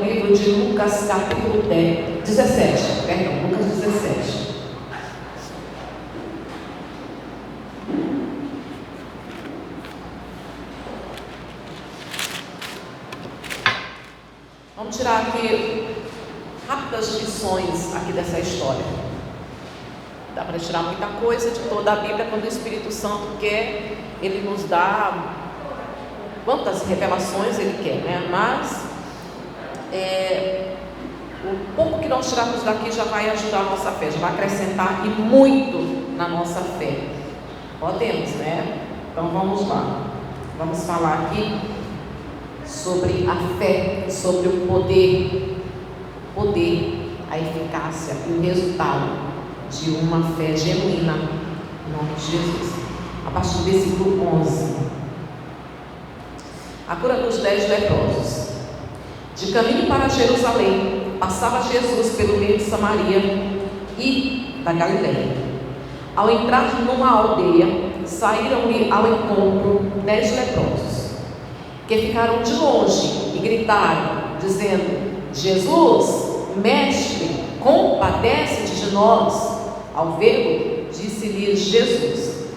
no livro de Lucas, capítulo 17, perdão, Lucas 17. Vamos tirar aqui rápidas lições aqui dessa história. Dá para tirar muita coisa de toda a Bíblia quando o Espírito Santo quer, ele nos dá quantas revelações ele quer, né? Mas o pouco que nós tirarmos daqui já vai ajudar a nossa fé, já vai acrescentar e muito na nossa fé. Podemos, né? Então vamos lá. Vamos falar aqui sobre a fé, sobre o poder, a eficácia e o resultado de uma fé genuína em nome de Jesus. A partir do versículo 11. A cura dos 10 leprosos. De caminho para Jerusalém, passava Jesus pelo meio de Samaria e da Galileia. Ao entrar numa aldeia, saíram-lhe ao encontro 10 leprosos, que ficaram de longe e gritaram, dizendo: Jesus, mestre, compadece-te de nós. Ao vê-lo, disse-lhes Jesus.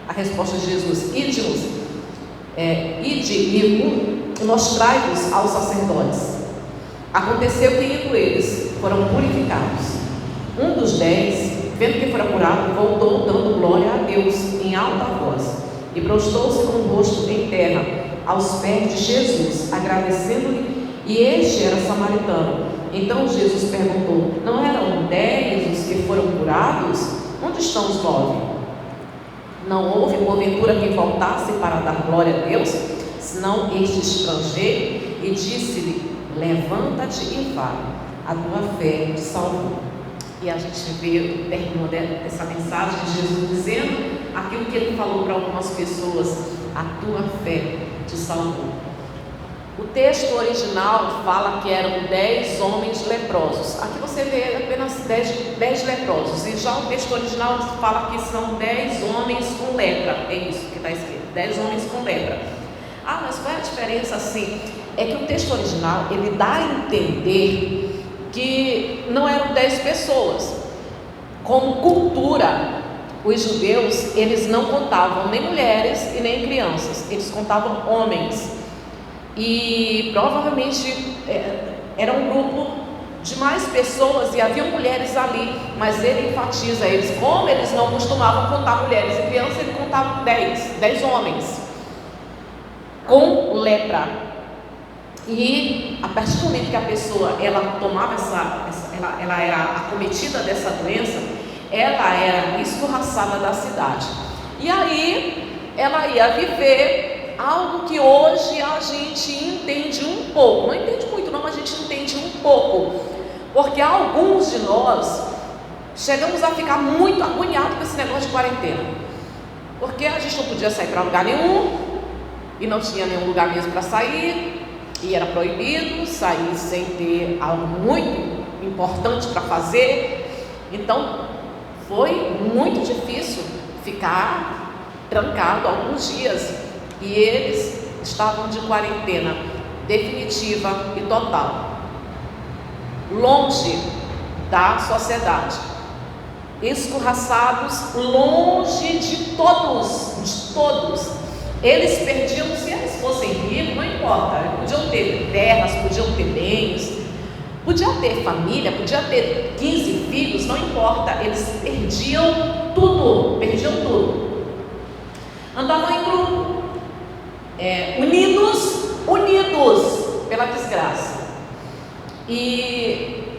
A resposta de Jesus: ide e mostrai-vos aos sacerdotes. Aconteceu que, indo eles, foram purificados. Um dos 10, vendo que fora curado, voltou dando glória a Deus em alta voz, e prostrou-se com o rosto em terra aos pés de Jesus, agradecendo-lhe, e este era samaritano. Então Jesus perguntou: não eram 10 os que foram curados? Onde estão os 9? Não houve porventura quem voltasse para dar glória a Deus, senão este estrangeiro? E disse-lhe: levanta-te e vai, a tua fé te salvou. E a gente vê o término dessa mensagem de Jesus dizendo aquilo que ele falou para algumas pessoas: a tua fé te salvou. O texto original fala que eram 10 homens leprosos. Aqui você vê apenas 10 leprosos. E já o texto original fala que são 10 homens com lepra. É isso que está escrito: 10 homens com lepra. Ah, mas qual é a diferença assim? É que o texto original, ele dá a entender que não eram 10 pessoas. Como cultura, os judeus, eles não contavam nem mulheres e nem crianças. Eles contavam homens. E provavelmente era um grupo de mais pessoas, e havia mulheres ali, mas ele enfatiza eles, como eles não costumavam contar mulheres e crianças, ele contava 10 homens com lepra. E a partir do momento que a pessoa ela tomava ela era acometida dessa doença, ela era escorraçada da cidade, e aí ela ia viver algo que hoje a gente entende um pouco, não entende muito não, mas a gente entende um pouco, porque alguns de nós chegamos a ficar muito agoniados com esse negócio de quarentena, porque a gente não podia sair para lugar nenhum, e não tinha nenhum lugar mesmo para sair, e era proibido sair sem ter algo muito importante para fazer. Então foi muito difícil ficar trancado alguns dias. E eles estavam de quarentena definitiva e total, longe da sociedade, escorraçados, longe de todos. Eles perdiam, se eles fossem ricos, não importa, podiam ter terras, podiam ter bens, podia ter família, podia ter 15 filhos, não importa, eles perdiam tudo. Andavam em grupo, unidos pela desgraça, e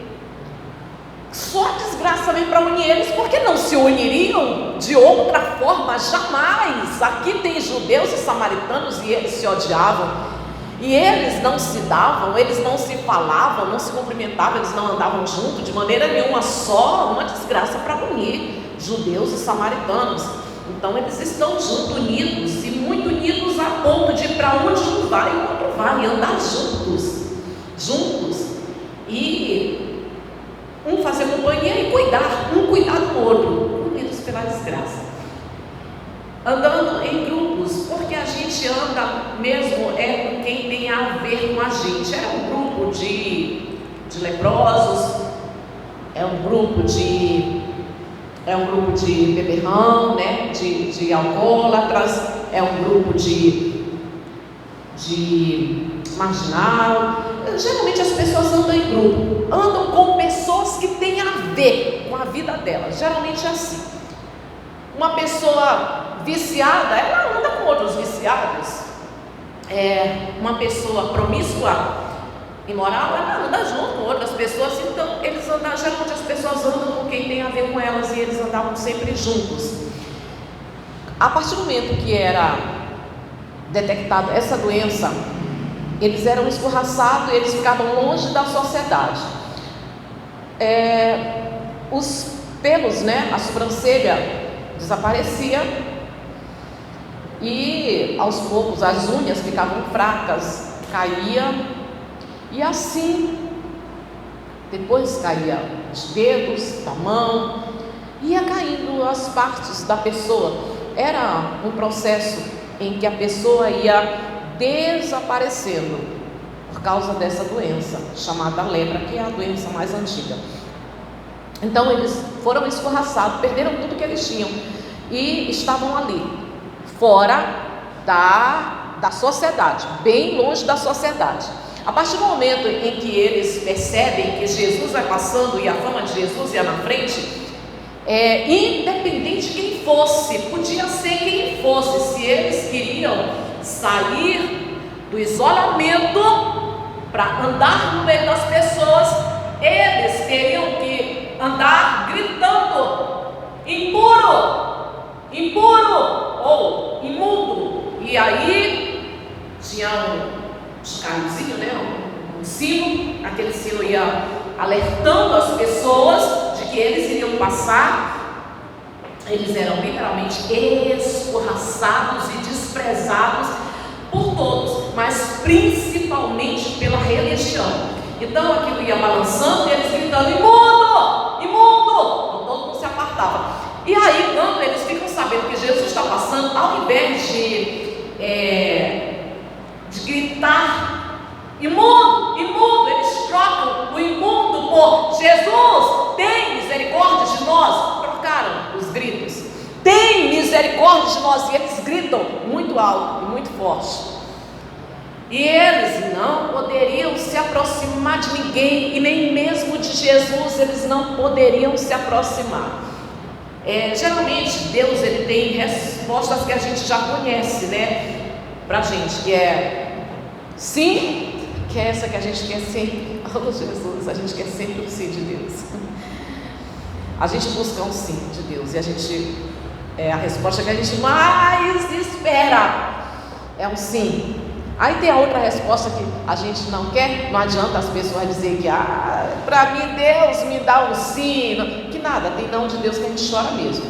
só a desgraça vem para unir eles, porque não se uniriam de outra forma, jamais. Aqui tem judeus e samaritanos, e eles se odiavam, e eles não se davam, eles não se falavam, não se cumprimentavam, eles não andavam juntos de maneira nenhuma, só uma desgraça para unir judeus e samaritanos. Então eles estão juntos, unidos, e muito unidos a ponto de para onde um vai, o outro vai, e andar juntos, e um fazer companhia e um cuidar do outro, unidos pela desgraça, andando em grupos, porque a gente anda mesmo com quem tem a ver com a gente. Era um grupo de leprosos, é um grupo de beberrão, né? de alcoólatras, é um grupo de marginal. Geralmente as pessoas andam em grupo, andam com pessoas que têm a ver com a vida delas. Geralmente é assim. Uma pessoa viciada, ela anda com outros viciados. Uma pessoa promíscua, imoral, ela anda junto com outras pessoas. Então eles andam, geralmente as pessoas andam com quem tem a ver com elas, e eles andavam sempre juntos. A partir do momento que era detectada essa doença, eles eram escorraçados e eles ficavam longe da sociedade. Os pelos, né, a sobrancelha desaparecia, e aos poucos as unhas ficavam fracas, caía, e assim depois caía os dedos da mão, ia caindo as partes da pessoa. Era um processo em que a pessoa ia desaparecendo por causa dessa doença chamada lepra, que é a doença mais antiga. Então eles foram escorraçados, perderam tudo que eles tinham e estavam ali, fora da sociedade, bem longe da sociedade. A partir do momento em que eles percebem que Jesus vai passando e a fama de Jesus ia na frente, independente de quem fosse, podia ser quem fosse, se eles queriam sair do isolamento para andar no meio das pessoas, eles teriam que andar gritando: impuro, impuro ou imundo. E aí tinha um chocalhozinho, né? Um sino, aquele sino ia alertando as pessoas de que eles iriam passar. Eles eram literalmente escorraçados e desprezados por todos, mas principalmente pela religião. Então aquilo ia balançando e eles gritando: imundo, imundo! Então todo mundo se apartava. E aí, quando eles ficam sabendo que Jesus está passando, ao invés de gritar imundo, imundo, eles trocam o imundo por Jesus, tem misericórdia de nós. Trocaram os gritos: tem misericórdia de nós. E eles gritam muito alto e muito forte. E eles não poderiam se aproximar de ninguém, e nem mesmo de Jesus eles não poderiam se aproximar. Geralmente Deus, ele tem respostas que a gente já conhece, né, pra gente, que é sim, que é essa que a gente quer sempre. Oh Jesus, a gente quer sempre o sim de Deus. A gente busca um sim de Deus, e a gente, a resposta que a gente mais espera é um sim. Aí tem a outra resposta que a gente não quer. Não adianta as pessoas dizer que para mim Deus me dá um sim, que nada, tem não de Deus que a gente chora mesmo,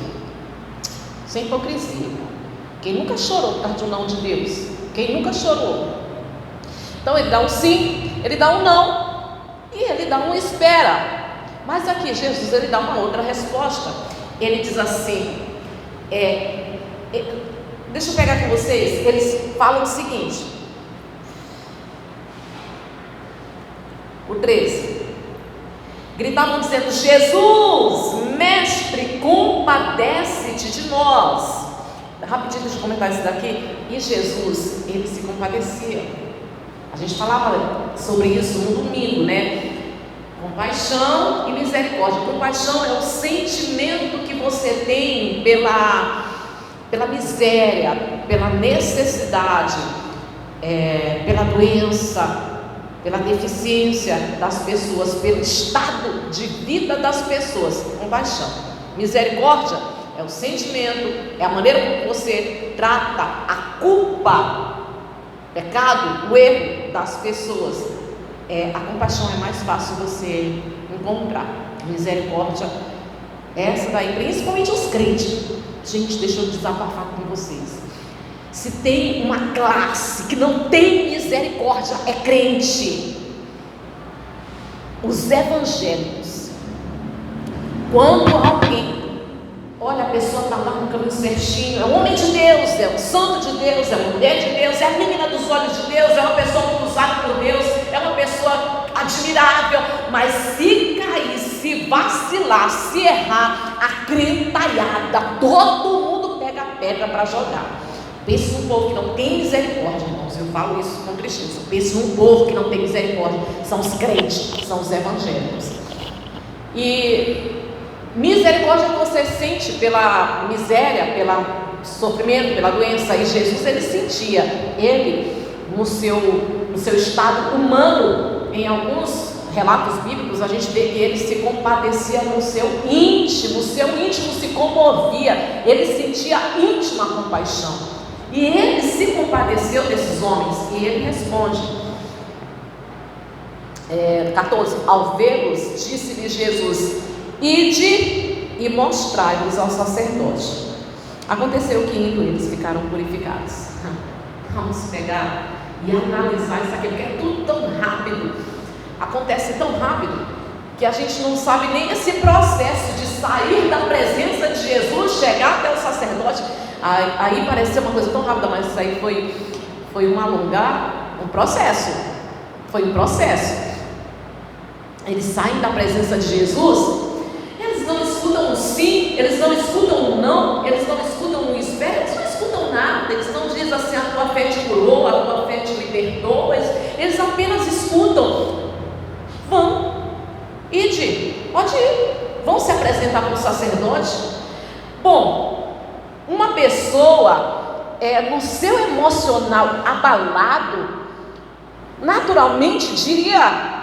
sem hipocrisia. Quem nunca chorou por causa de um não de Deus? Quem nunca chorou? Então ele dá um sim, ele dá um não, e ele dá um espera. Mas aqui Jesus, ele dá uma outra resposta. Ele diz assim, deixa eu pegar com vocês. Eles falam o seguinte, o 13, gritavam dizendo: Jesus, mestre, compadece-te de nós. Rapidinho, deixa eu comentar isso daqui. E Jesus, ele se compadecia. A gente falava sobre isso no domingo, né? Compaixão e misericórdia. Compaixão é o sentimento que você tem pela miséria, pela necessidade, pela doença, pela deficiência das pessoas, pelo estado de vida das pessoas. Compaixão. Misericórdia é o sentimento, é a maneira como você trata a culpa, pecado, o erro das pessoas. A compaixão é mais fácil você encontrar. Misericórdia, essa daí, principalmente os crentes. Gente, deixa eu desabafar com vocês. Se tem uma classe que não tem misericórdia, é crente. Os evangélicos. Quando alguém, olha, a pessoa está lá com o cabelo certinho, é um homem de Deus, é um santo de Deus, é uma mulher de Deus, é a menina dos olhos de Deus, é uma pessoa muito usada por Deus, é uma pessoa atirável, mas se cair, se vacilar, se errar, a crentalhada, todo mundo pega a pedra para jogar. Pense num povo que não tem misericórdia, irmãos. Eu falo isso com cristãos. Pense num povo que não tem misericórdia. São os crentes, são os evangélicos. E misericórdia você sente pela miséria, pelo sofrimento, pela doença. E Jesus, ele sentia. Ele, no seu estado humano, em alguns relatos bíblicos, a gente vê que ele se compadecia no seu íntimo. O seu íntimo se comovia. Ele sentia íntima compaixão. E ele se compadeceu desses homens. E ele responde, 14: ao vê-los, disse-lhe Jesus: ide e mostrai-vos ao sacerdote. Aconteceu que indo eles ficaram purificados. Vamos pegar e analisar isso aqui, porque é tudo tão rápido. Acontece tão rápido que a gente não sabe nem esse processo de sair da presença de Jesus, chegar até o sacerdote. Aí pareceu uma coisa tão rápida, mas isso aí foi um processo. Foi um processo. Eles saem da presença de Jesus, eles não escutam um sim, eles não escutam um não, eles não escutam um espera, eles não escutam nada. Eles não dizem assim: a tua fé te curou, a tua fé te libertou. Eles apenas escutam. Vão, ide, pode ir, vão se apresentar para o sacerdote. Bom, uma pessoa no seu emocional abalado, naturalmente diria: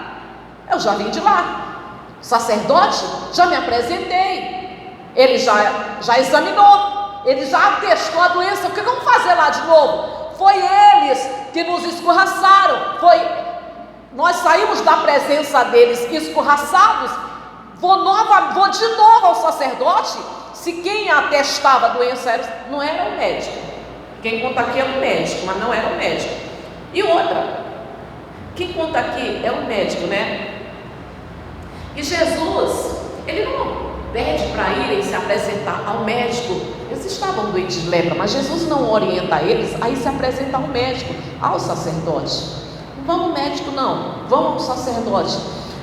eu já vim de lá, sacerdote, já me apresentei, ele já examinou, ele já atestou a doença, o que vamos fazer lá de novo? Foi eles que nos escorraçaram, nós saímos da presença deles escorraçados, vou de novo ao sacerdote. Se quem atestava a doença não era o médico, quem conta aqui é o médico, mas não era o médico. E outra, quem conta aqui é o médico, né? E Jesus, ele não pede para irem se apresentar ao médico. Eles estavam doentes de lepra, mas Jesus não orienta eles a ir se apresentar ao médico, ao sacerdote. Não vamos ao médico, não, vamos ao sacerdote.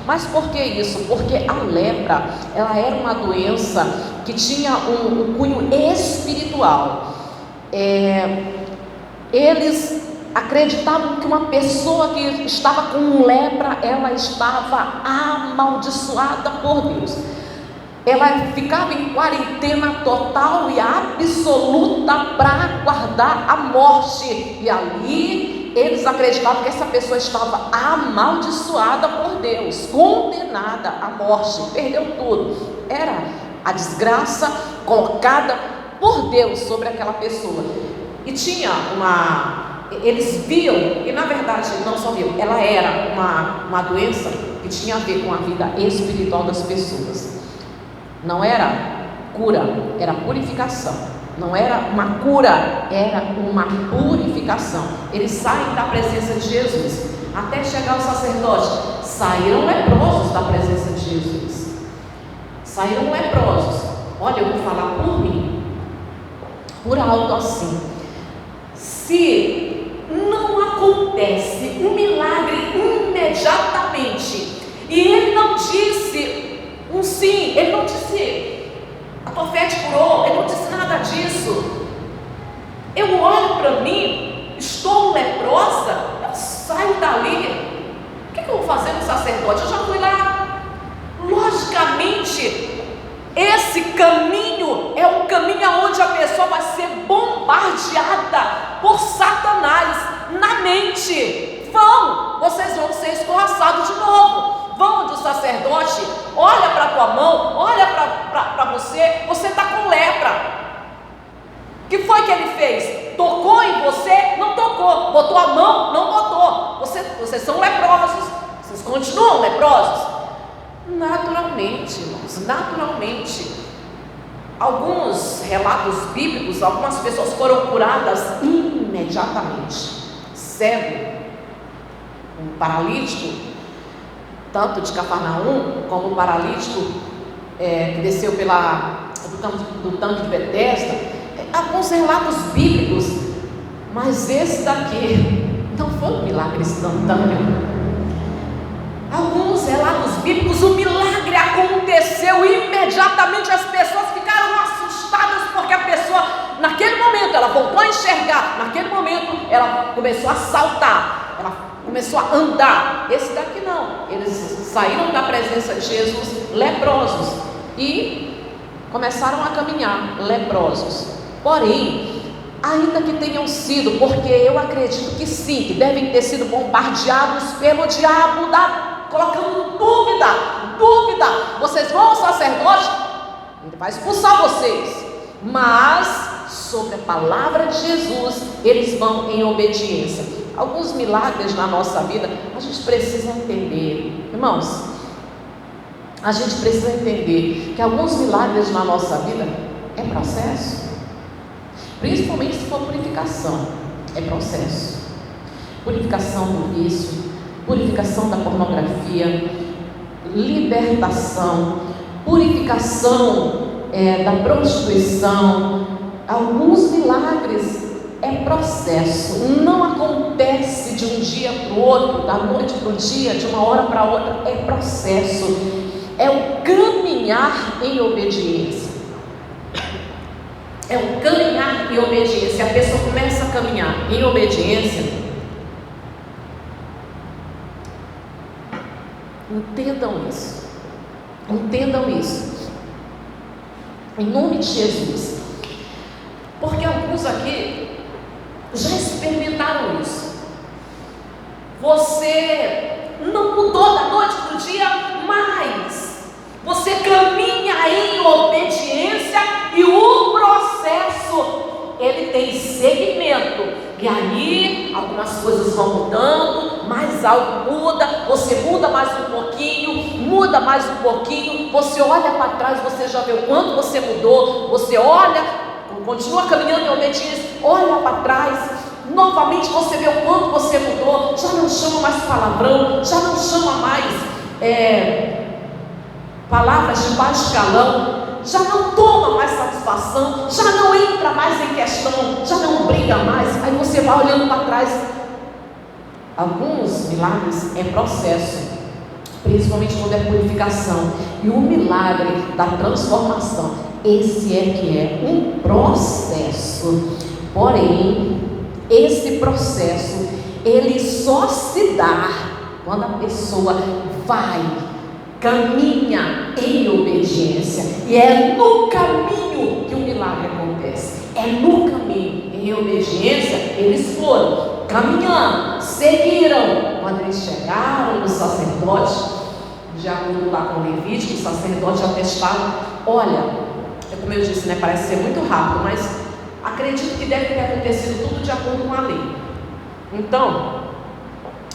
Mas por que isso? Porque a lepra, ela era uma doença que tinha um cunho espiritual. Eles acreditavam que uma pessoa que estava com lepra, ela estava amaldiçoada por Deus. Ela ficava em quarentena total e absoluta para aguardar a morte. E ali eles acreditavam que essa pessoa estava amaldiçoada por Deus, condenada à morte, perdeu tudo. Era a desgraça colocada por Deus sobre aquela pessoa. E tinha eles viam, e na verdade não só viam, ela era uma doença que tinha a ver com a vida espiritual das pessoas. Não era cura, era purificação. Não era uma cura, era uma purificação. Eles saem da presença de Jesus até chegar ao sacerdote. Saíram leprosos da presença de Jesus. Saíram leprosos. Olha, eu vou falar por mim, por alto assim. Se não acontece um milagre imediatamente, e ele não disse um sim, ele não disse: a tua fé te curou, ele não disse nada disso. Eu olho para mim, estou leprosa, eu saio dali. O que eu vou fazer no sacerdote? Eu já fui lá. Logicamente, esse caminho é um caminho onde a pessoa vai ser bombardeada por Satanás na mente. Vocês vão ser escorraçados de novo. Vão do sacerdote, olha para a tua mão, olha para você está com lepra. O que foi que ele fez? Tocou em você? Não tocou. Botou a mão? Não botou. Vocês são leprosos, vocês continuam leprosos? Naturalmente, irmãos, naturalmente. Alguns relatos bíblicos, algumas pessoas foram curadas imediatamente. Cego, um paralítico, tanto de Cafarnaum como o paralítico que desceu do tanque de Betesda. Alguns relatos bíblicos, mas esse daqui não foi um milagre instantâneo. Alguns bíblicos, o milagre aconteceu imediatamente. As pessoas ficaram assustadas, porque a pessoa, naquele momento, ela voltou a enxergar. Naquele momento, ela começou a saltar, ela começou a andar. Esse daqui não, eles saíram da presença de Jesus leprosos e começaram a caminhar leprosos. Porém, ainda que tenham sido, porque eu acredito que sim, que devem ter sido bombardeados pelo diabo, colocando dúvida, vocês vão ao sacerdote, ele vai expulsar vocês, mas sobre a palavra de Jesus, eles vão em obediência. Alguns milagres na nossa vida, a gente precisa entender, irmãos, a gente precisa entender que alguns milagres na nossa vida é processo, principalmente se for purificação, é processo. Purificação do vício, purificação da pornografia, libertação, purificação da prostituição. Alguns milagres é processo, não acontece de um dia para o outro, da noite para o dia, de uma hora para outra, é processo, é o caminhar em obediência. É o caminhar em obediência. A pessoa começa a caminhar em obediência. Entendam isso. Entendam isso. Em nome de Jesus. Porque alguns aqui já experimentaram isso. Você não mudou da noite para o dia, mas você caminha em obediência e o processo, ele tem segmento. E aí, algumas coisas vão mudando, mais algo muda, você muda mais um pouquinho, você olha para trás, você já vê o quanto você mudou, você olha, continua caminhando em obediência, olha para trás, novamente você vê o quanto você mudou, já não chama mais palavrão, já não chama mais palavras de baixo calão, já não toma mais satisfação, já não entra mais em questão, já não briga mais. Aí você vai olhando para trás. Alguns milagres é processo, principalmente quando é purificação, e o milagre da transformação, esse é que é um processo. Porém, esse processo ele só se dá quando a pessoa caminha em obediência, e é no caminho que o milagre acontece. É no caminho, em obediência. Eles foram caminhando, seguiram. Quando eles chegaram no sacerdote, de acordo lá com o Levítico, o sacerdote atestava. Olha, como eu disse, parece ser muito rápido, mas acredito que deve ter acontecido tudo de acordo com a lei. Então,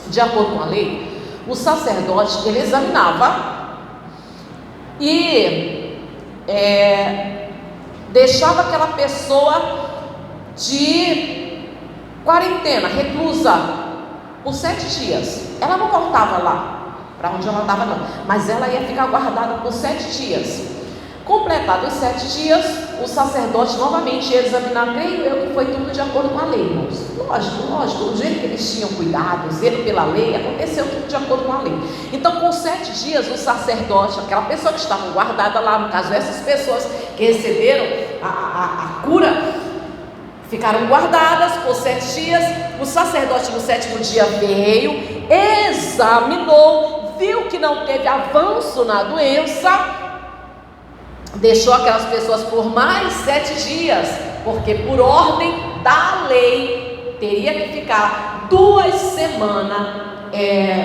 de acordo com a lei, o sacerdote, ele examinava e deixava aquela pessoa de quarentena, reclusa, por 7 dias. Ela não voltava lá para onde ela estava, não, mas ela ia ficar guardada por 7 dias. Completados os 7 dias, o sacerdote novamente ia examinar. Creio eu que foi tudo de acordo com a lei, irmãos. Lógico, do jeito que eles tinham cuidado, zelo pela lei, aconteceu tudo de acordo com a lei. Então, com 7 dias, o sacerdote, aquela pessoa que estava guardada lá, no caso, essas pessoas que receberam a cura, ficaram guardadas por 7 dias. O sacerdote no 7º dia veio, examinou, viu que não teve avanço na doença, deixou aquelas pessoas por mais 7 dias, porque por ordem da lei teria que ficar 2 semanas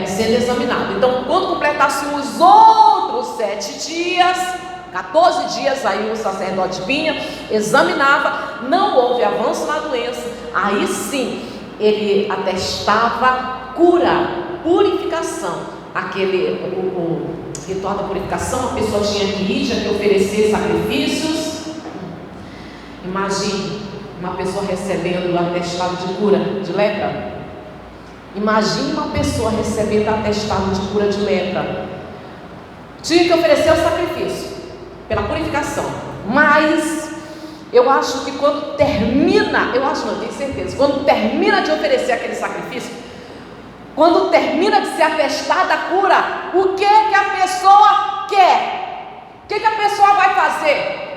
sendo examinado. Então, quando completasse os outros 7 dias, 14 dias, aí o sacerdote vinha, examinava, não houve avanço na doença, aí sim ele atestava cura, purificação. O ritual da purificação, a pessoa tinha que oferecer sacrifícios. Imagine uma pessoa recebendo o atestado de cura de lepra. Imagine uma pessoa recebendo atestado de cura de lepra. Tinha que oferecer o sacrifício pela purificação. Mas eu acho que quando termina, tenho certeza, quando termina de oferecer aquele sacrifício, quando termina de ser atestada a cura, o que a a pessoa quer. O que a pessoa vai fazer?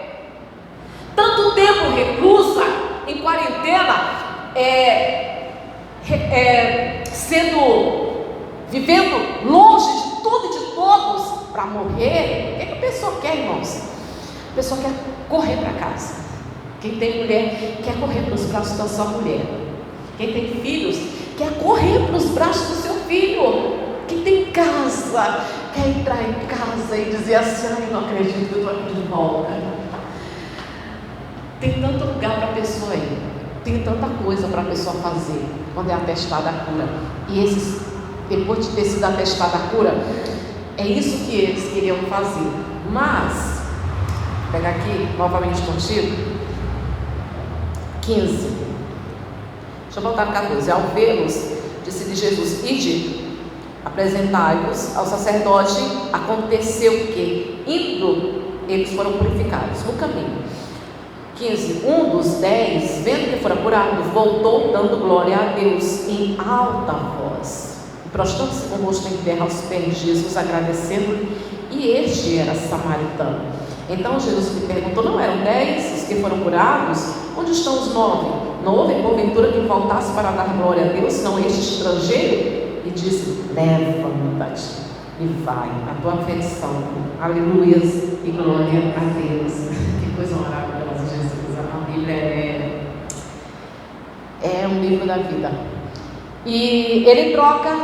Tanto tempo reclusa, em quarentena, vivendo longe de tudo e de todos, para morrer. O que a pessoa quer, irmãos? A pessoa quer correr para casa. Quem tem mulher quer correr para os braços da sua mulher. Quem tem filhos quer correr para os braços do seu filho. Quem tem casa quer entrar em casa e dizer assim: ai, não acredito que eu estou aqui de volta. Tem tanto lugar para a pessoa ir, tem tanta coisa para a pessoa fazer quando é atestada a cura. E esses, depois de ter sido atestada a cura, é isso que eles queriam fazer. Mas, vou pegar aqui novamente contigo, 15. Deixa eu voltar no 14. Ao vê-los, disse-lhe Jesus: ide, apresentai-vos ao sacerdote. Aconteceu que, indo, eles foram purificados no caminho. 15. Um dos 10, vendo que fora curado, voltou dando glória a Deus em alta voz, prostrando-se com o rosto em terra aos pés de Jesus, agradecendo-lhe, e este era samaritano. Então Jesus lhe perguntou: não eram 10 os que foram curados? Onde estão os 9? Não houve porventura que voltasse para dar glória a Deus, não este estrangeiro? E disse: levanta-te e vai, a tua afeição. Aleluias e glória a Deus. Que coisa maravilhosa, Jesus. A Bíblia é um livro da vida. E ele troca,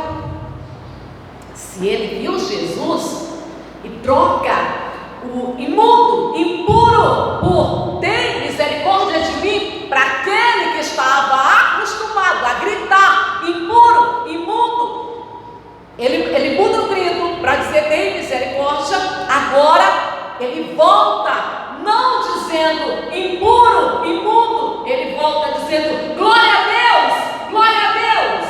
se ele viu Jesus, e troca o imundo, impuro, por tem misericórdia de mim, para aquele que estava acostumado a gritar impuro, imundo, ele muda o grito para dizer tem misericórdia. Agora ele volta, não dizendo impuro, imundo, ele volta dizendo glória a Deus, glória a Deus.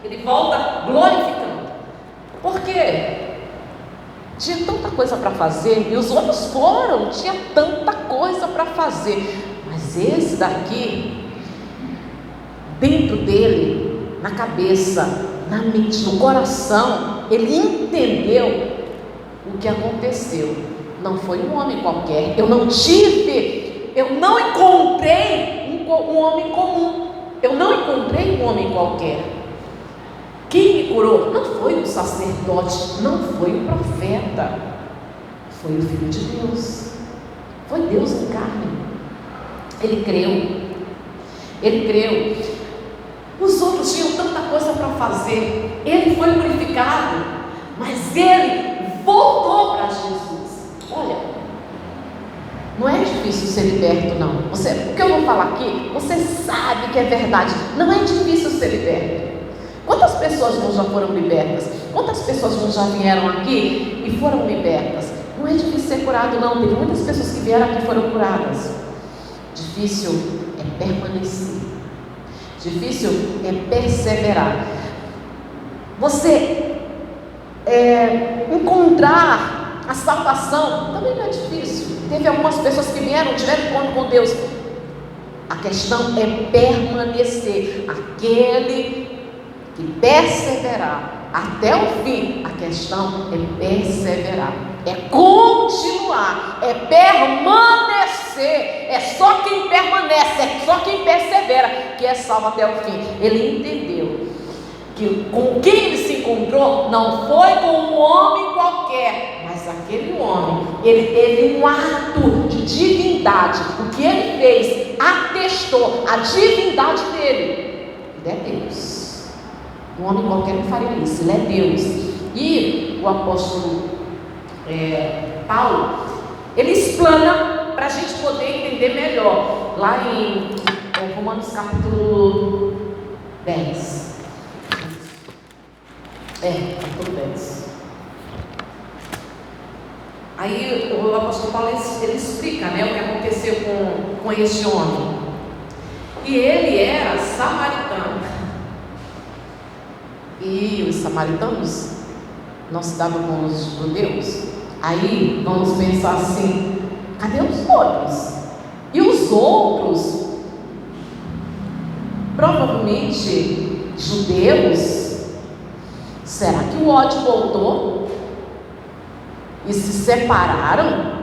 Ele volta glorificando. Por quê? Tinha tanta coisa para fazer, e os outros foram, tinha tanta coisa para fazer, mas esse daqui, dentro dele, na cabeça, na mente, no coração, ele entendeu o que aconteceu. Não foi um homem qualquer, eu não encontrei um homem comum, eu não encontrei um homem qualquer. Quem me curou não foi o sacerdote, não foi o profeta, foi o Filho de Deus, foi Deus em carne. Ele creu. Os outros tinham tanta coisa para fazer, ele foi purificado, mas ele voltou para Jesus. Olha, não é difícil ser liberto, não. O que eu vou falar aqui, você sabe que é verdade, não é difícil ser liberto. Quantas pessoas não já foram libertas? Quantas pessoas não já vieram aqui e foram libertas? Não é difícil ser curado, não. Teve muitas pessoas que vieram aqui e foram curadas. Difícil é permanecer. Difícil é perseverar. Você encontrar a salvação também não é difícil. Teve algumas pessoas que vieram, tiveram encontro com Deus. A questão é permanecer. Aquele que perseverar até o fim, a questão é perseverar, é continuar, é permanecer. É só quem permanece, é só quem persevera que é salvo até o fim. Ele entendeu que com quem ele se encontrou não foi com um homem qualquer, mas aquele homem, ele teve um ato de divindade. O que ele fez atestou a divindade dele. Ele é Deus. Um homem qualquer não faria isso, ele é Deus. E o apóstolo Paulo, ele explana para a gente poder entender melhor, lá em Romanos capítulo 10. Capítulo 10. Aí o apóstolo Paulo ele explica, o que aconteceu com este homem. E ele era samaritano. E os samaritanos não se davam com os judeus. Aí vamos pensar assim: cadê os outros? E os outros, provavelmente judeus. Será que o ódio voltou? e se separaram,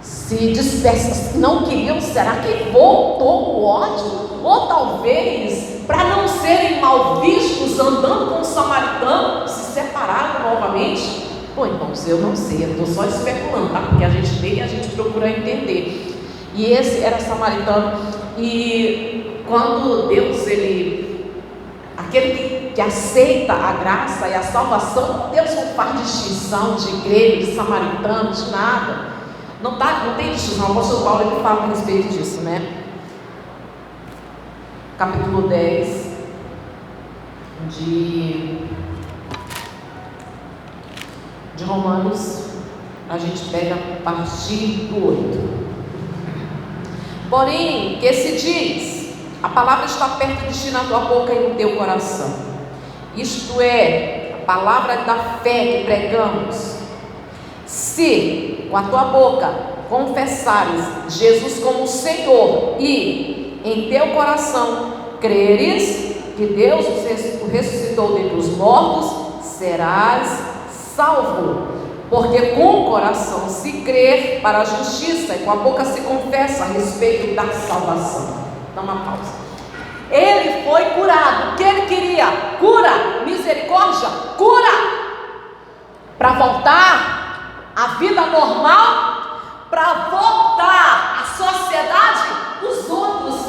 se dispersam, não queriam, será que voltou o ódio? Ou talvez, para não serem mal vistos, andando com o samaritano, se separaram novamente? Bom, irmãos, eu não sei, eu estou só especulando, tá? Porque a gente lê e a gente procura entender. E esse era samaritano, e quando Deus, aquele que aceita a graça e a salvação, Deus não faz distinção de grego, de samaritano, de nada. Não tem distinção. O apóstolo Paulo ele fala a respeito disso, né? Capítulo 10 de Romanos, a gente pega a partir do 8. Porém, que se diz, a palavra está perto de ti na tua boca e no teu coração. Isto é, a palavra da fé que pregamos. Se com a tua boca confessares Jesus como Senhor e em teu coração creres que Deus o ressuscitou dentre os mortos, serás salvo. Porque com o coração se crê para a justiça e com a boca se confessa a respeito da salvação. Dá uma pausa. Ele foi curado. O que ele queria? Cura, misericórdia, cura. Para voltar à vida normal, para voltar à sociedade, os outros,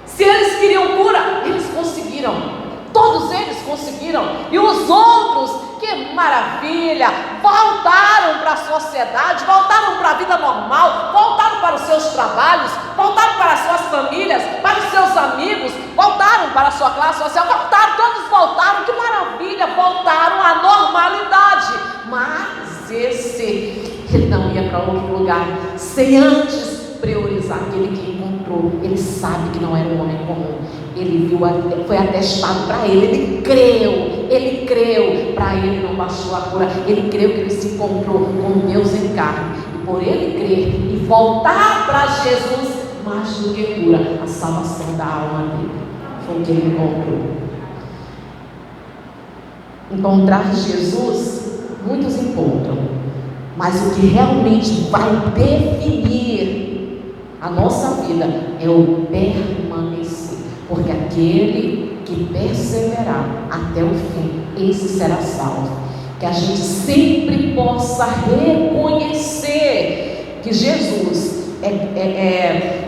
se eles queriam cura, eles conseguiram. Todos eles conseguiram. E os outros, que maravilha, voltaram para a sociedade, voltaram para a vida normal, voltaram para os seus trabalhos, voltaram para as suas famílias, para os seus amigos, voltaram para a sua classe social, voltaram, todos voltaram, que maravilha, voltaram à normalidade. Mas ele não ia para outro lugar sem antes priorizar aquele que encontrou. Ele sabe que não era um homem comum. Ele viu, foi atestado para ele creu, para ele não baixou a cura, ele creu que ele se encontrou com Deus em carne, e por ele crer e voltar para Jesus, mais do que cura, a salvação da alma dele, foi o que ele encontrou. Encontrar Jesus, muitos encontram, mas o que realmente vai definir a nossa vida é o permanecer. Porque aquele que perseverar até o fim, esse será salvo. Que a gente sempre possa reconhecer que Jesus é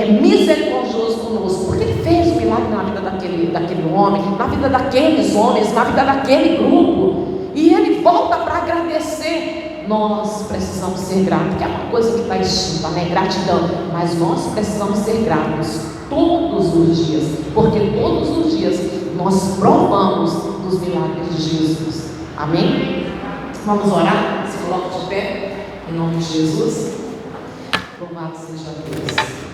misericordioso conosco, porque ele fez um milagre na vida daquele homem, na vida daqueles homens, na vida daquele grupo, e ele volta para agradecer. Nós precisamos ser gratos, que é uma coisa que está extinta, né? Gratidão, mas nós precisamos ser gratos todos os dias, porque todos os dias nós provamos dos milagres de Jesus. Amém? Vamos orar? Se coloque de pé em nome de Jesus. Louvado seja Deus.